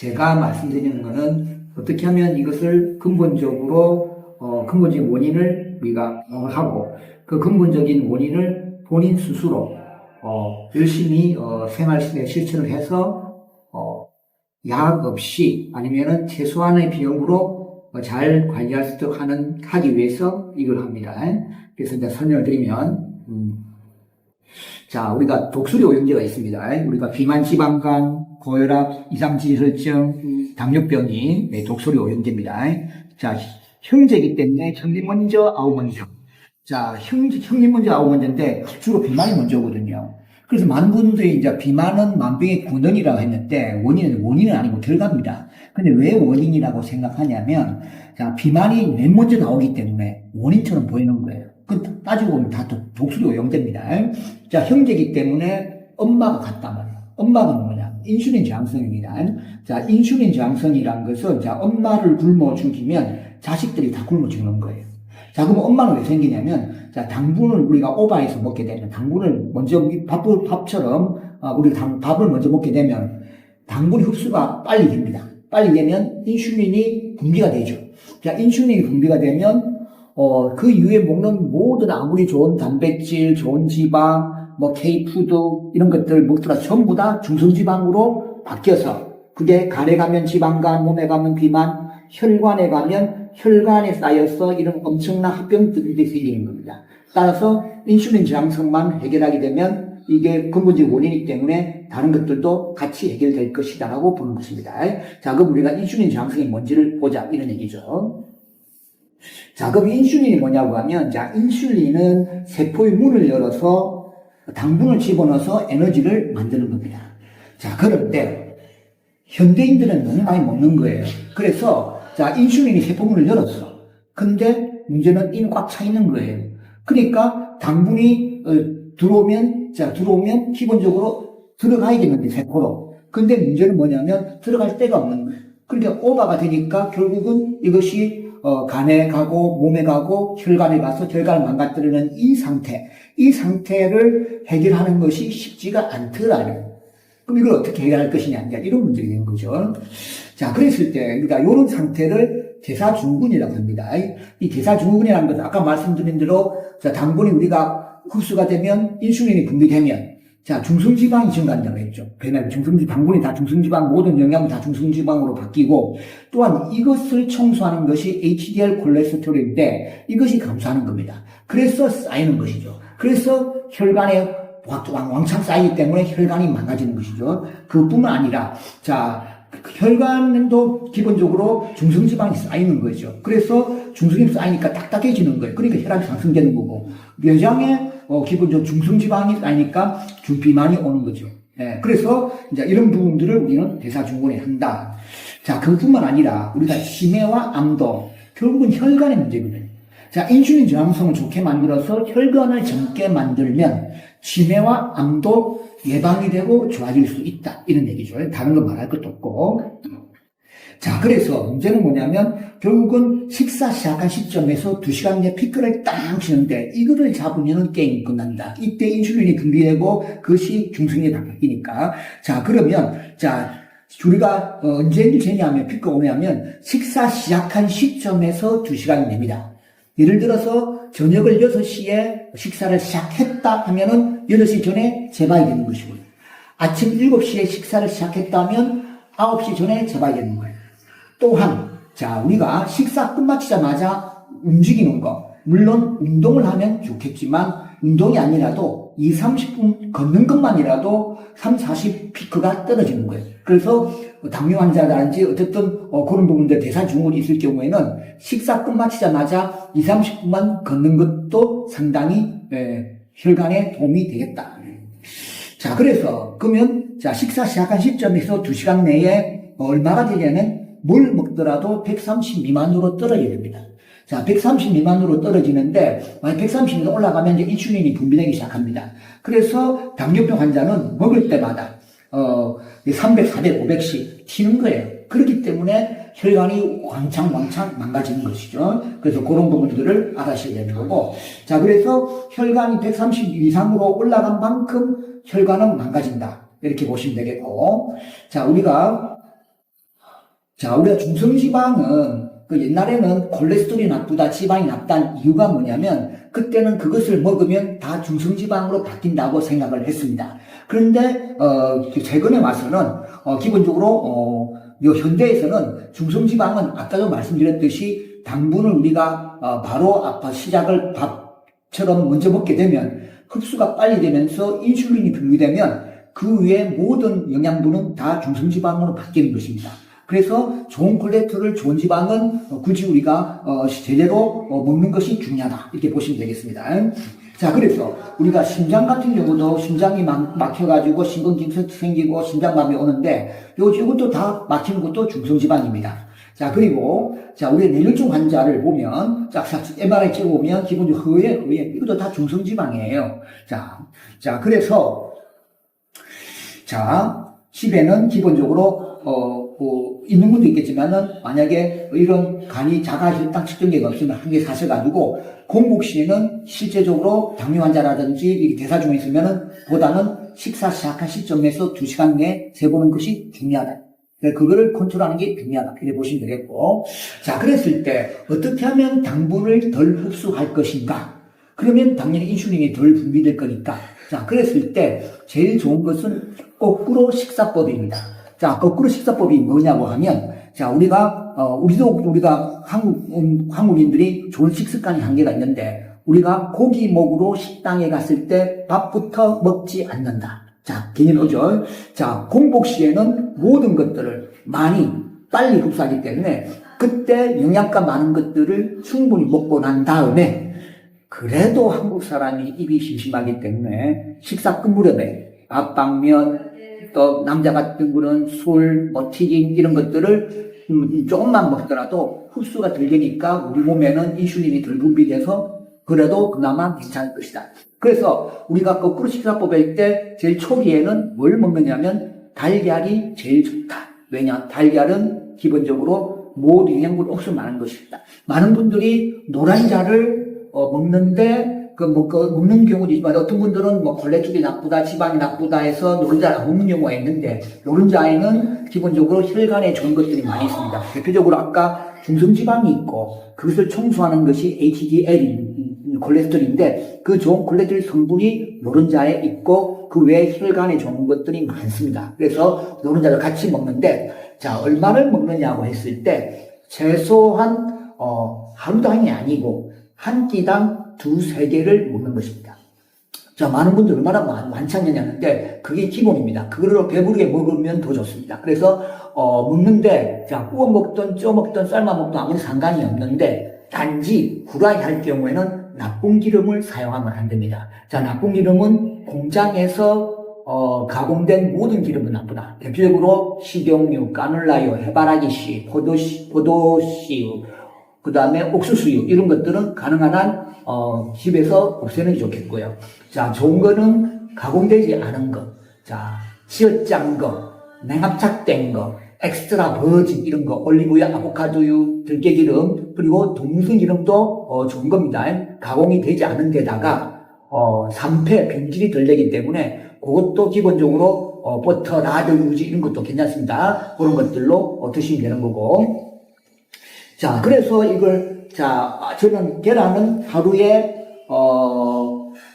제가 말씀드리는 거는 어떻게 하면 이것을 근본적인 원인을 우리가 하고 그 근본적인 원인을 본인 스스로 열심히 생활에 실천을 해서 약 없이 아니면은 최소한의 비용으로 잘 관리할 수 있도록 하기 위해서 이걸 합니다. 그래서 이제 설명을 드리면, 자, 우리가 독수리 오염제가 있습니다. 우리가 비만, 지방간, 고혈압, 이상지혈증, 당뇨병이 독수리 오염제입니다. 자, 형제이기 때문에 형님 먼저, 아우 먼저. 자, 형님 먼저, 아우 먼저인데 주로 비만이 먼저거든요. 그래서 많은 분들이 이제 비만은 만병의 근원이라고 했는데 원인은 아니고 결과입니다. 근데 왜 원인이라고 생각하냐면, 자, 비만이 맨 먼저 나오기 때문에 원인처럼 보이는 거예요. 그 따지고 보면 다 독수리 오염제입니다. 자, 형제이기 때문에 엄마가 같단 말이에요. 엄마가 뭐냐? 인슐린 저항성입니다. 자, 인슐린 저항성이란 것은, 자, 엄마를 굶어 죽이면 자식들이 다 굶어 죽는 거예요. 자, 그럼 엄마는 왜 생기냐면, 자, 당분을 우리가 오버해서 먹게 되면, 당분을 먼저, 밥처럼, 우리가 밥을 먼저 먹게 되면, 당분이 흡수가 빨리 됩니다. 빨리 되면 인슐린이 분비가 되죠. 자, 인슐린이 분비가 되면, 그 이후에 먹는 모든 아무리 좋은 단백질, 좋은 지방, K푸드, 이런 것들 먹더라 전부 다 중성지방으로 바뀌어서, 그게 간에 가면 지방간, 몸에 가면 비만, 혈관에 가면 혈관에 쌓여서 이런 엄청난 합병들이 생기는 겁니다. 따라서 인슐린 저항성만 해결하게 되면 이게 근본적인 원인이기 때문에 다른 것들도 같이 해결될 것이다라고 보는 것입니다. 자, 그럼 우리가 인슐린 저항성이 뭔지를 보자, 이런 얘기죠. 자, 그럼 인슐린이 뭐냐고 하면, 자, 인슐린은 세포의 문을 열어서 당분을 집어넣어서 에너지를 만드는 겁니다. 자, 그런데 현대인들은 너무 많이 먹는 거예요. 그래서, 자, 인슐린이 세포문을 열었어. 근데 문제는 이미 꽉 차 있는 거예요. 그러니까 당분이 들어오면 기본적으로 들어가야겠는데, 세포로. 근데 문제는 뭐냐면 들어갈 데가 없는 거예요. 그러니까 오버가 되니까 결국은 이것이 간에 가고 몸에 가고 혈관에 가서 혈관을 망가뜨리는 이 상태를 해결하는 것이 쉽지가 않더라요. 그럼 이걸 어떻게 해결할 것이냐, 이런 문제가 되는 거죠. 자, 그랬을 때, 그러니까 이런 상태를 대사증후군이라고 합니다. 이 대사증후군이라는 것은 아까 말씀드린 대로, 자, 당분이 우리가 흡수가 되면, 인슐린이 분비되면, 자, 중성지방이 증가한다고 했죠. 왜냐하면 당분이 다 중성지방, 모든 영양은 다 중성지방으로 바뀌고, 또한 이것을 청소하는 것이 HDL 콜레스테롤인데, 이것이 감소하는 겁니다. 그래서 쌓이는 것이죠. 그래서 혈관에 왕창 쌓이기 때문에 혈관이 망가지는 것이죠. 그뿐만 아니라, 자, 혈관도 기본적으로 중성지방이 쌓이는 거죠. 그래서 중성이 쌓이니까 딱딱해지는 거예요. 그러니까 혈압이 상승되는 거고, 뇌장에 기본적으로 중성지방이 쌓이니까 비만이 오는 거죠. 예, 그래서 이제 이런 부분들을 우리는 대사증후군에 한다. 자, 그뿐만 아니라 우리가 치매와 암도 결국은 혈관의 문제거든요. 자, 인슐린 저항성을 좋게 만들어서 혈관을 젊게 만들면 치매와 암도 예방이 되고 좋아질 수 있다, 이런 얘기죠. 다른 건 말할 것도 없고. 자, 그래서 문제는 뭐냐면 결국은 식사 시작한 시점에서 2시간 내에 피크를 딱 치는데 이거를 잡으면 게임이 끝난다. 이때 인슐린이 분비되고 그것이 중성에 바뀌니까. 자, 그러면 자, 우리가 언제 되냐면 피크 오냐면 식사 시작한 시점에서 2시간 내입니다. 예를 들어서 저녁을 6시에 식사를 시작했다 하면은 8시 전에 재봐야 되는 것이고요. 아침 7시에 식사를 시작했다면 9시 전에 재봐야 되는 거예요. 또한, 자, 우리가 식사 끝마치자마자 움직이는 거. 물론 운동을 하면 좋겠지만 운동이 아니라도 20-30분 걷는 것만이라도 30-40 피크가 떨어지는 거예요. 그래서 당뇨 환자라든지 어쨌든 그런 부분들 대사증후군이 있을 경우에는 식사 끝마치자마자 20-30분만 걷는 것도 상당히 혈관에 도움이 되겠다. 자, 그래서 그러면 자, 식사 시작한 시점에서 2시간 내에 얼마가 되냐면 뭘 먹더라도 130 미만으로 떨어져야 됩니다. 자, 130 미만으로 떨어지는데, 만약 130 미만 올라가면 이제 인슐린이 분비되기 시작합니다. 그래서 당뇨병 환자는 먹을 때마다, 300, 400, 500씩 튀는 거예요. 그렇기 때문에 혈관이 왕창 망가지는 것이죠. 그래서 그런 부분들을 알아셔야 되는 거고. 자, 그래서 혈관이 130 이상으로 올라간 만큼 혈관은 망가진다. 이렇게 보시면 되겠고. 자, 우리가 자, 우리가 중성지방은 그 옛날에는 콜레스테롤이 나쁘다, 지방이 나쁘다는 이유가 뭐냐면 그때는 그것을 먹으면 다 중성지방으로 바뀐다고 생각을 했습니다. 그런데 최근에 와서는 기본적으로 현대에서는 중성지방은 아까도 말씀드렸듯이 당분을 우리가 바로 시작을 밥처럼 먼저 먹게 되면 흡수가 빨리 되면서 인슐린이 분비되면 그 위에 모든 영양분은 다 중성지방으로 바뀌는 것입니다. 그래서 좋은 콜레스테롤, 좋은 지방은 굳이 우리가 제대로 먹는 것이 중요하다. 이렇게 보시면 되겠습니다. 자, 그래서 우리가 심장 같은 경우도 심장이 막혀가지고 심근경색 생기고 심장마비 오는데 이것도 다 막히는 것도 중성지방입니다. 자, 그리고 자, 우리 뇌혈중 환자를 보면 MRI 찍어보면 기본적으로 허에 이것도 다 중성지방이에요. 자, 그래서 자, 집에는 기본적으로 있는 분도 있겠지만은 만약에 이런 간이 자가혈당 측정기가 없으면 한 개 사셔가지고 공복 시에는 실제적으로 당뇨 환자라든지 대사 중에 있으면은 보다는 식사 시작한 시점에서 2시간 내에 재보는 것이 중요하다. 그거를 컨트롤하는 게 중요하다. 이렇게 보시면 되겠고. 자, 그랬을 때 어떻게 하면 당분을 덜 흡수할 것인가? 그러면 당연히 인슐린이 덜 분비될 거니까. 자, 그랬을 때 제일 좋은 것은 거꾸로 식사법입니다. 자, 거꾸로 식사법이 뭐냐고 하면, 자, 우리가 한국인들이 좋은 식습관이 한계가 있는데, 우리가 고기 먹으러 식당에 갔을 때 밥부터 먹지 않는다. 자, 개념이 오죠? 자, 공복 시에는 모든 것들을 빨리 흡수하기 때문에, 그때 영양가 많은 것들을 충분히 먹고 난 다음에, 그래도 한국 사람이 입이 심심하기 때문에, 식사 끝 무렵에 밥방면, 또 남자 같은 분은 술, 튀김 이런 것들을 조금만 먹더라도 흡수가 덜 되니까 우리 몸에는 인슐린이 덜 분비돼서 그래도 그나마 괜찮을 것이다. 그래서 우리가 거꾸로 식사법 할 때 제일 초기에는 뭘 먹느냐면 달걀이 제일 좋다. 왜냐? 달걀은 기본적으로 모든 영양분 옥수수 많은 것이다. 많은 분들이 노른자를 먹는데 먹는 경우도 있지만 어떤 분들은 콜레스테롤이 나쁘다, 지방이 나쁘다 해서 노른자를 안 먹는 경우가 있는데 노른자에는 기본적으로 혈관에 좋은 것들이 많이 있습니다. 대표적으로 아까 중성지방이 있고 그것을 청소하는 것이 HDL 콜레스테롤인데 그 좋은 콜레스테롤 성분이 노른자에 있고 그 외에 혈관에 좋은 것들이 많습니다. 그래서 노른자를 같이 먹는데 자, 얼마를 먹느냐고 했을 때 최소한 하루당이 아니고 한 끼당 2-3개를 먹는 것입니다. 자, 많은 분들 얼마나 많지 않느냐는데 그게 기본입니다. 그걸로 배부르게 먹으면 더 좋습니다. 그래서 먹는데 자, 구워 먹든 쪄 먹든 삶아 먹든 아무리 상관이 없는데 단지 후라이 할 경우에는 나쁜 기름을 사용하면 안 됩니다. 자, 나쁜 기름은 공장에서 가공된 모든 기름은 나쁘다. 대표적으로 식용유, 까놀라유, 해바라기씨, 포도씨유, 그 다음에 옥수수유 이런 것들은 가능한 한 집에서 없애는 게 좋겠고요. 자, 좋은 거는 가공되지 않은 거, 자, 지어짠 거, 냉압착된 거, 엑스트라 버진 이런 거, 올리브유, 아보카도유, 들깨기름 그리고 동승기름도 좋은 겁니다. 가공이 되지 않은 데다가 산패, 변질이 덜 되기 때문에 그것도 기본적으로 버터, 라드, 유지 이런 것도 괜찮습니다. 그런 것들로 드시면 되는 거고. 자, 그래서 저는 계란은 하루에,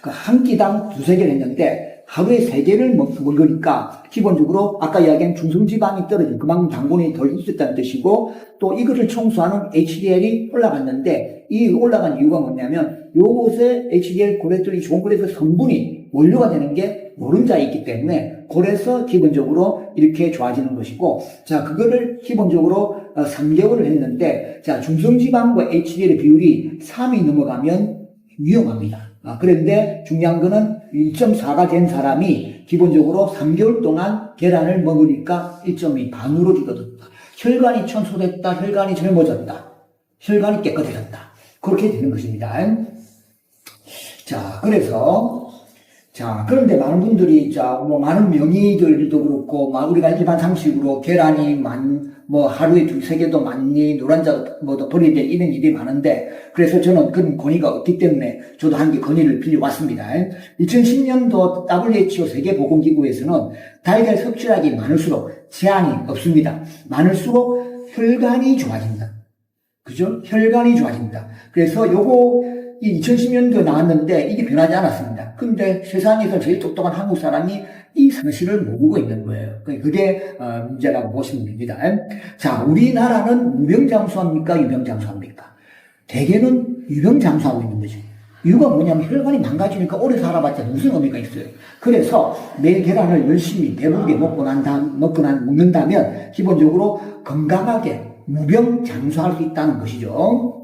한 끼당 2-3개를 했는데, 하루에 3개를 먹으니까, 기본적으로, 아까 이야기한 중성지방이 떨어진 그만큼 당분이 덜 흡수했다는 뜻이고, 또 이것을 청소하는 HDL이 올라갔는데, 이 올라간 이유가 뭐냐면, 요것에 HDL 콜레스테롤이 좋은 콜레스테롤 성분이 원료가 되는 게 노른자에 있기 때문에, 그래서 기본적으로 이렇게 좋아지는 것이고, 자, 그거를 기본적으로 3개월을 했는데, 자, 중성지방과 HDL의 비율이 3이 넘어가면 위험합니다. 그런데 중요한 거는 1.4가 된 사람이 기본적으로 3개월 동안 계란을 먹으니까 1.2 반으로 줄어든다. 혈관이 청소됐다, 혈관이 젊어졌다, 혈관이 깨끗해졌다. 그렇게 되는 것입니다. 자, 그런데 많은 분들이, 많은 명의들도 그렇고, 우리가 일반 상식으로 계란이 하루에 2-3개도 많니, 노른자 버리게 이런 일이 많은데, 그래서 저는 그런 권위가 없기 때문에 저도 한 개 건의를 빌려왔습니다. 2010년도 WHO 세계보건기구에서는 달걀 섭취량이 많을수록 제한이 없습니다. 많을수록 혈관이 좋아진다. 그죠? 혈관이 좋아진다. 그래서 요거 2010년도에 나왔는데 이게 변하지 않았습니다. 근데 세상에서 제일 똑똑한 한국 사람이 이 상식을 모르고 있는 거예요. 그게 문제라고 보시면 됩니다. 자, 우리나라는 무병장수합니까? 유병장수합니까? 대개는 유병장수하고 있는 거죠. 이유가 뭐냐면 혈관이 망가지니까 오래 살아봤자 무슨 의미가 있어요. 그래서 매 계란을 열심히 배부르게 먹는다면 기본적으로 건강하게 무병장수할 수 있다는 것이죠.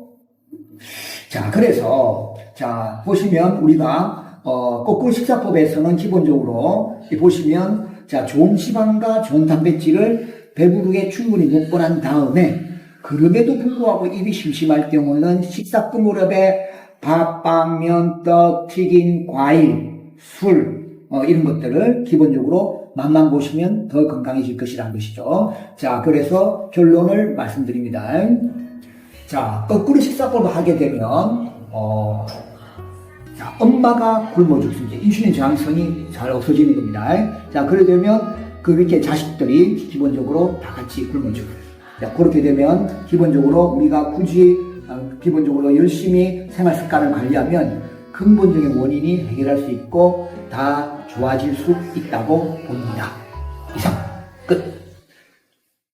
자, 그래서 자 보시면 우리가 거꾸로 식사법에서는 기본적으로 보시면 자 좋은 지방과 좋은 단백질을 배부르게 충분히 먹고 난 다음에 그럼에도 불구하고 입이 심심할 경우는 식사 그 무렵에 밥, 빵, 면, 떡, 튀긴 과일, 술 이런 것들을 기본적으로 맛만 보시면 더 건강해질 것이라는 것이죠. 자, 그래서 결론을 말씀드립니다. 자, 거꾸로 식사법을 하게 되면 자, 엄마가 굶어 죽습니다. 인슐린 저항성이 잘 없어지는 겁니다. 자, 그래 되면 그렇게 자식들이 기본적으로 다 같이 굶어 죽어요. 자, 그렇게 되면 기본적으로 우리가 굳이 기본적으로 열심히 생활 습관을 관리하면 근본적인 원인이 해결할 수 있고 다 좋아질 수 있다고 봅니다. 이상 끝.